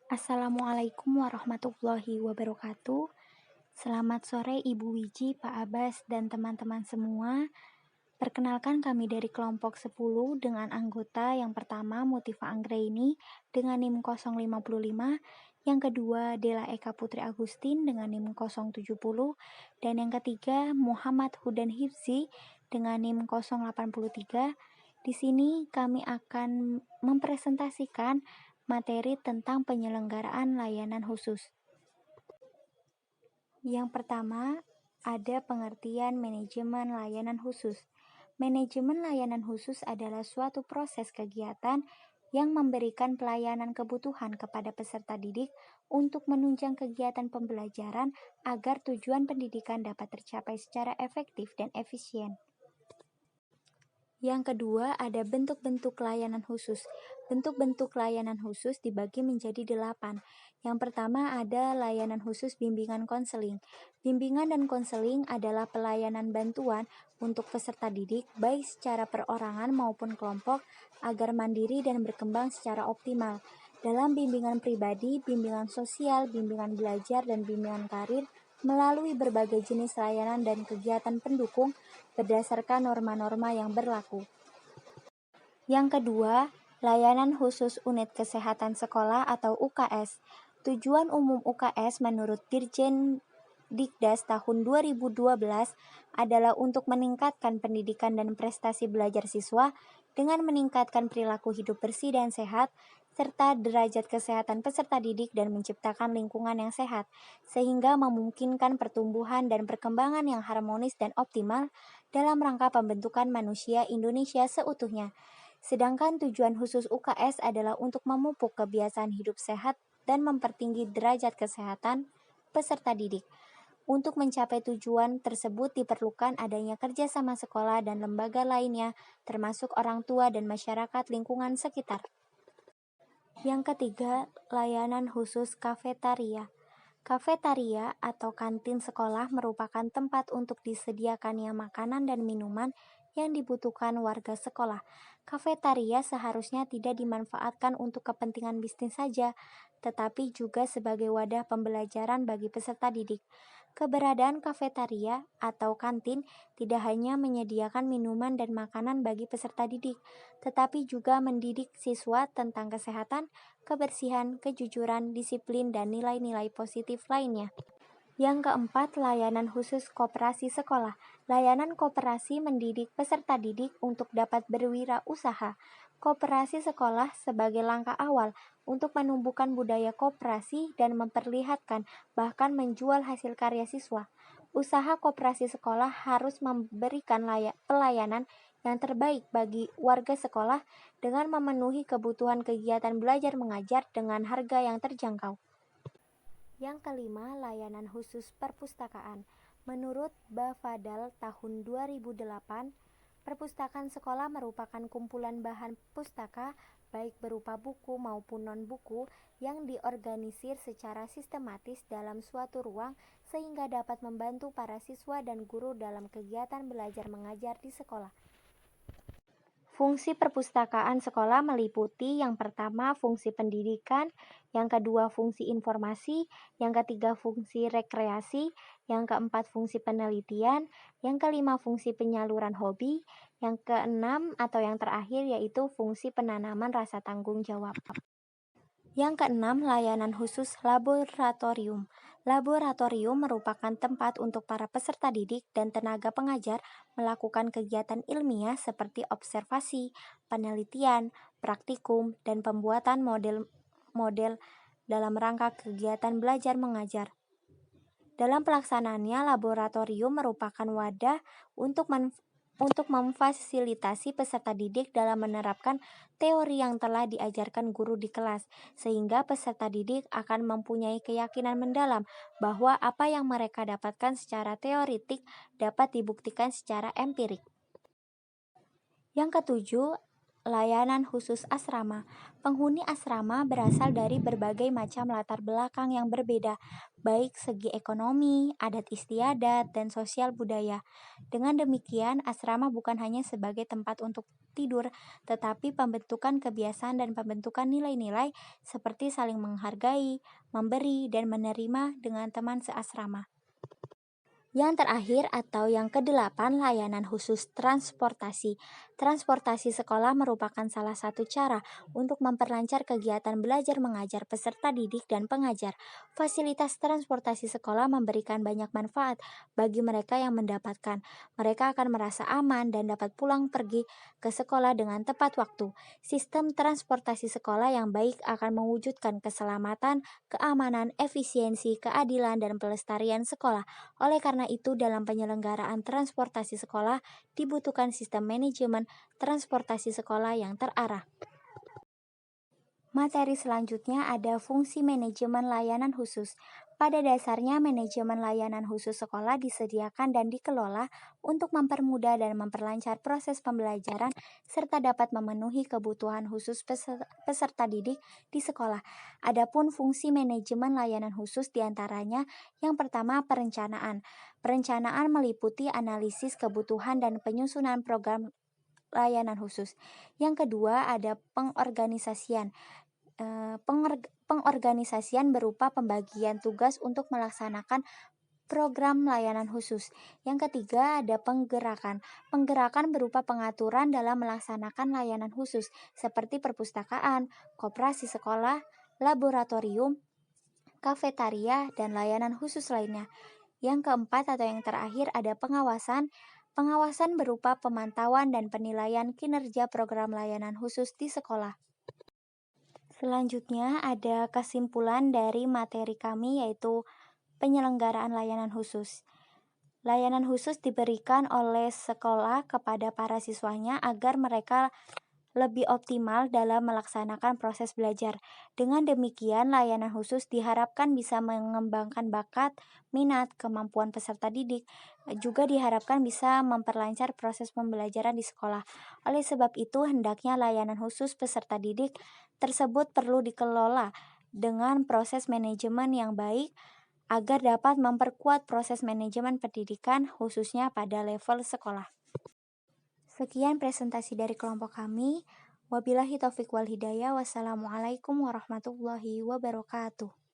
Assalamualaikum warahmatullahi wabarakatuh. Selamat sore Ibu Wiji, Pak Abbas, dan teman-teman semua. Perkenalkan kami dari kelompok 10 dengan anggota yang pertama Mutiva Anggraini dengan NIM 055, yang kedua Dela Eka Putri Agustin dengan NIM 070, dan yang ketiga Muhammad Hudan Hifzi dengan NIM 083. Di sini kami akan mempresentasikan materi tentang penyelenggaraan layanan khusus. Yang pertama, ada pengertian manajemen layanan khusus. Manajemen layanan khusus adalah suatu proses kegiatan yang memberikan pelayanan kebutuhan kepada peserta didik untuk menunjang kegiatan pembelajaran agar tujuan pendidikan dapat tercapai secara efektif dan efisien. Yang kedua, ada bentuk-bentuk layanan khusus. Bentuk-bentuk layanan khusus dibagi menjadi 8. Yang pertama ada layanan khusus bimbingan konseling. Bimbingan dan konseling adalah pelayanan bantuan untuk peserta didik baik secara perorangan maupun kelompok agar mandiri dan berkembang secara optimal. Dalam bimbingan pribadi, bimbingan sosial, bimbingan belajar, dan bimbingan karir melalui berbagai jenis layanan dan kegiatan pendukung berdasarkan norma-norma yang berlaku. Yang kedua, layanan khusus unit kesehatan sekolah atau UKS. Tujuan umum UKS menurut Dirjen Dikdas tahun 2012 adalah untuk meningkatkan pendidikan dan prestasi belajar siswa dengan meningkatkan perilaku hidup bersih dan sehat, serta derajat kesehatan peserta didik dan menciptakan lingkungan yang sehat, sehingga memungkinkan pertumbuhan dan perkembangan yang harmonis dan optimal dalam rangka pembentukan manusia Indonesia seutuhnya. Sedangkan tujuan khusus UKS adalah untuk memupuk kebiasaan hidup sehat dan mempertinggi derajat kesehatan peserta didik. Untuk mencapai tujuan tersebut diperlukan adanya kerjasama sekolah dan lembaga lainnya, termasuk orang tua dan masyarakat lingkungan sekitar. Yang ketiga, layanan khusus kafetaria. Kafetaria atau kantin sekolah merupakan tempat untuk disediakannya makanan dan minuman yang dibutuhkan warga sekolah. Kafetaria seharusnya tidak dimanfaatkan untuk kepentingan bisnis saja, tetapi juga sebagai wadah pembelajaran bagi peserta didik. Keberadaan kafetaria atau kantin tidak hanya menyediakan minuman dan makanan bagi peserta didik, tetapi juga mendidik siswa tentang kesehatan, kebersihan, kejujuran, disiplin, dan nilai-nilai positif lainnya. Yang keempat, layanan khusus koperasi sekolah. Layanan koperasi mendidik peserta didik untuk dapat berwirausaha. Koperasi sekolah sebagai langkah awal untuk menumbuhkan budaya koperasi dan memperlihatkan bahkan menjual hasil karya siswa. Usaha koperasi sekolah harus memberikan pelayanan yang terbaik bagi warga sekolah dengan memenuhi kebutuhan kegiatan belajar mengajar dengan harga yang terjangkau. Yang kelima, layanan khusus perpustakaan. Menurut Bafadal tahun 2008, perpustakaan sekolah merupakan kumpulan bahan pustaka baik berupa buku maupun non-buku yang diorganisir secara sistematis dalam suatu ruang sehingga dapat membantu para siswa dan guru dalam kegiatan belajar mengajar di sekolah. Fungsi perpustakaan sekolah meliputi yang pertama fungsi pendidikan, yang kedua fungsi informasi, yang ketiga fungsi rekreasi, yang keempat fungsi penelitian, yang kelima fungsi penyaluran hobi, yang keenam atau yang terakhir yaitu fungsi penanaman rasa tanggung jawab. Yang keenam, layanan khusus laboratorium. Laboratorium merupakan tempat untuk para peserta didik dan tenaga pengajar melakukan kegiatan ilmiah seperti observasi, penelitian, praktikum, dan pembuatan model-model dalam rangka kegiatan belajar mengajar. Dalam pelaksanaannya, laboratorium merupakan wadah untuk memfasilitasi peserta didik dalam menerapkan teori yang telah diajarkan guru di kelas, sehingga peserta didik akan mempunyai keyakinan mendalam bahwa apa yang mereka dapatkan secara teoritik dapat dibuktikan secara empirik. Yang ketujuh, layanan khusus asrama. Penghuni asrama berasal dari berbagai macam latar belakang yang berbeda, baik segi ekonomi, adat istiadat, dan sosial budaya. Dengan demikian, asrama bukan hanya sebagai tempat untuk tidur, tetapi pembentukan kebiasaan dan pembentukan nilai-nilai seperti saling menghargai, memberi, dan menerima dengan teman seasrama. Yang terakhir atau yang kedelapan, layanan khusus transportasi. Transportasi sekolah merupakan salah satu cara untuk memperlancar kegiatan belajar mengajar peserta didik dan pengajar. Fasilitas transportasi sekolah memberikan banyak manfaat bagi mereka yang mendapatkan. Mereka akan merasa aman dan dapat pulang pergi ke sekolah dengan tepat waktu. Sistem transportasi sekolah yang baik akan mewujudkan keselamatan, keamanan, efisiensi, keadilan, dan pelestarian sekolah. Oleh karena itu, dalam penyelenggaraan transportasi sekolah dibutuhkan sistem manajemen transportasi sekolah yang terarah. Materi selanjutnya ada fungsi manajemen layanan khusus. Pada dasarnya, manajemen layanan khusus sekolah disediakan dan dikelola untuk mempermudah dan memperlancar proses pembelajaran serta dapat memenuhi kebutuhan khusus peserta didik di sekolah. Adapun fungsi manajemen layanan khusus diantaranya yang pertama perencanaan. Perencanaan meliputi analisis kebutuhan dan penyusunan program layanan khusus. Yang kedua ada pengorganisasian. Pengorganisasian berupa pembagian tugas untuk melaksanakan program layanan khusus. Yang ketiga ada penggerakan. Penggerakan berupa pengaturan dalam melaksanakan layanan khusus seperti perpustakaan, koperasi sekolah, laboratorium, kafetaria, dan layanan khusus lainnya. Yang keempat atau yang terakhir ada pengawasan. Pengawasan berupa pemantauan dan penilaian kinerja program layanan khusus di sekolah. Selanjutnya ada kesimpulan dari materi kami yaitu penyelenggaraan layanan khusus. Layanan khusus diberikan oleh sekolah kepada para siswanya agar mereka lebih optimal dalam melaksanakan proses belajar. Dengan demikian, layanan khusus diharapkan bisa mengembangkan bakat, minat, kemampuan peserta didik, juga diharapkan bisa memperlancar proses pembelajaran di sekolah. Oleh sebab itu, hendaknya layanan khusus peserta didik tersebut perlu dikelola dengan proses manajemen yang baik agar dapat memperkuat proses manajemen pendidikan khususnya pada level sekolah. Sekian presentasi dari kelompok kami. Wabillahi taufiq wal hidayah. Wassalamualaikum warahmatullahi wabarakatuh.